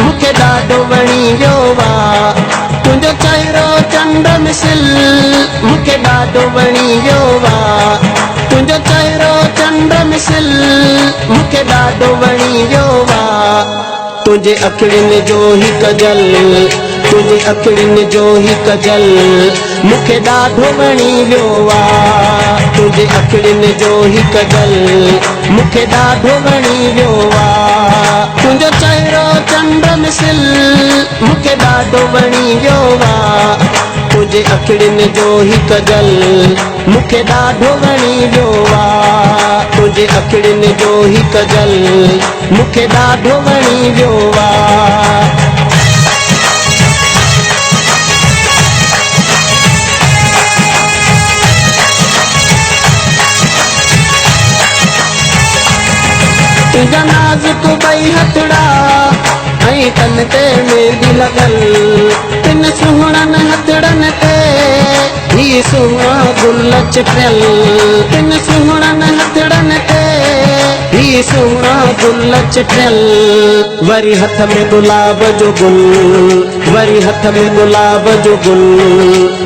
मूंखे ॾाढो वणी वियो आहे। तुंहिंजो चहिरो चंड मिसल मूंखे ॾाढो वणी वियो आहे। तुंहिंजो चहिरो चंड मिसल मूंखे ॾाढो वणी वियो आहे। तुंहिंजे अखियुनि जो ही कजल, तुंहिंजे अखियुनि जो ही कजल मूंखे ॾाढो वणी वियो आहे। तुंहिंजे अखियुनि जो ही कजल मूंखे ॾाढो वणी वियो आहे। तुंहिंजो चहिरो चंड मिसल मूंखे ॾाढो वणी वियो आहे। तुंहिंजे अखियुनि जो ही कजल मूंखे ॾाढो वणी वियो आहे। तुंहिंजे अखियुनि जो ही कजल मूंखे ॾाढो वणी वियो आहे। तुंहिंजा नाज़ुक ॿई हथड़ा ऐं तन ते मेहंदी लॻल, तिन सुहिणनि हथड़नि ते ही सुहिणा गुल चिटियल। तिन सुहिणनि हथड़नि ते ही सुहिणा गुल चिटियल। वरी हथ में गुलाब जो गुल, वरी हथ में गुलाब जो गुल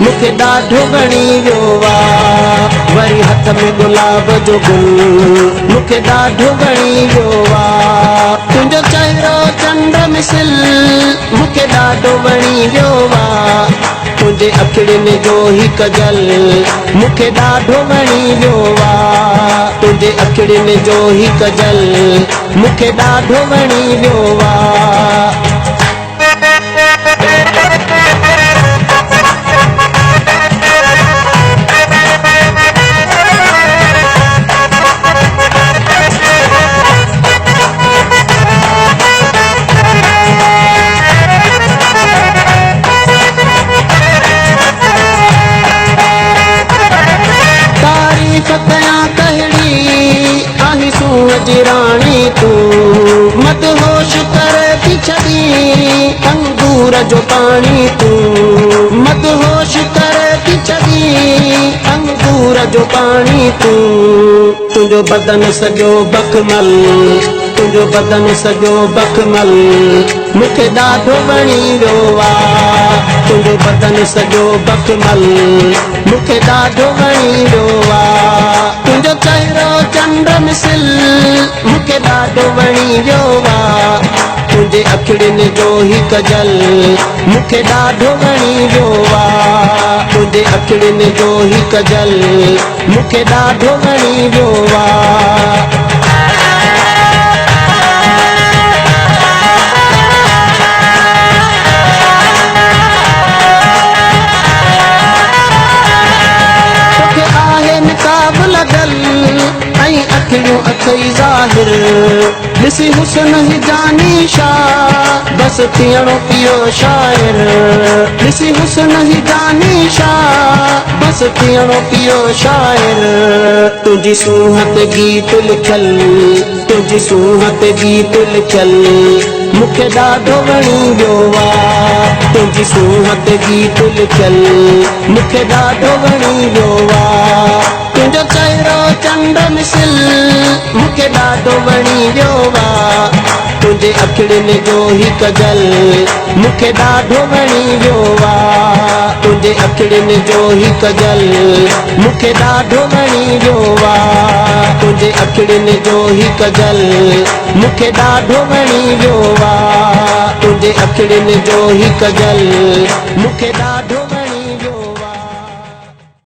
मूंखे ॾाढो वणी वियो आहे। वरी हथ में गुलाब जो गुल मूंखे ॾाढो वणी वियो आहे। तुंहिंजो चहिरो चंड मिसल मूंखे ॾाढो वणी वियो आहे। तुंहिंजे अखियुनि जो ही कजल मूंखे ॾाढो वणी वियो आहे। तुंहिंजे अखियुनि जो ही कजल मूंखे ॾाढो वणी वियो आहे। राणी तूं मदहोश करे थी छॾी अंगूर जो पाणी, तूं मदहोश करे थी छॾी अंगूर जो पाणी। तुंहिंजो बदन सॼो बखमल, तुंहिंजो बदन सॼो बखमल मूंखे ॾाढो वणी वियो आहे। तुंहिंजो बदन सॼो बखमल मूंखे ॾाढो वणी वियो आहे। तुंहिंजो चहिरो चंड मिसल मूंखे ॾाढो वणी वियो आहे। तुंहिंजे अखियुनि जो ही कजल मूंखे ॾाढो वणी वियो आहे। तुंहिंजे अखियुनि जो ही कजल मूंखे ॾाढो वणी वियो आहे। अखियूं अथई ज़ाहिर ॾिसी हुस्न ही जानी शाह, बस थियणो पियो शाइर। ॾिसी हुस्न ही जानी शाह, बस थियणो पियो शाइर। तुंहिंजी सूंहं ते गीत लिखल, तुंहिंजी सूंहं ते गीत लिखल मूंखे ॾाढो वणी वियो आहे। तुंहिंजी सूंहं ते गीत लिखल मूंखे ॾाढो वणी वियो आहे। तुंहिंजो चहिरो चंड मिसल मूंखे ॾाढो वणी वियो आहे। तुंहिंजे अखियुनि जो ही कजल मूंखे ॾाढो वणी वियो आहे। तुंहिंजे अखियुनि जो ही कजल मूंखे ॾाढो वणी वियो आहे। तुंहिंजे अखियुनि जो ही कजल मूंखे ॾाढो वणी वियो आहे। तुंहिंजे अखियुनि जो ही कजल मूंखे ॾाढो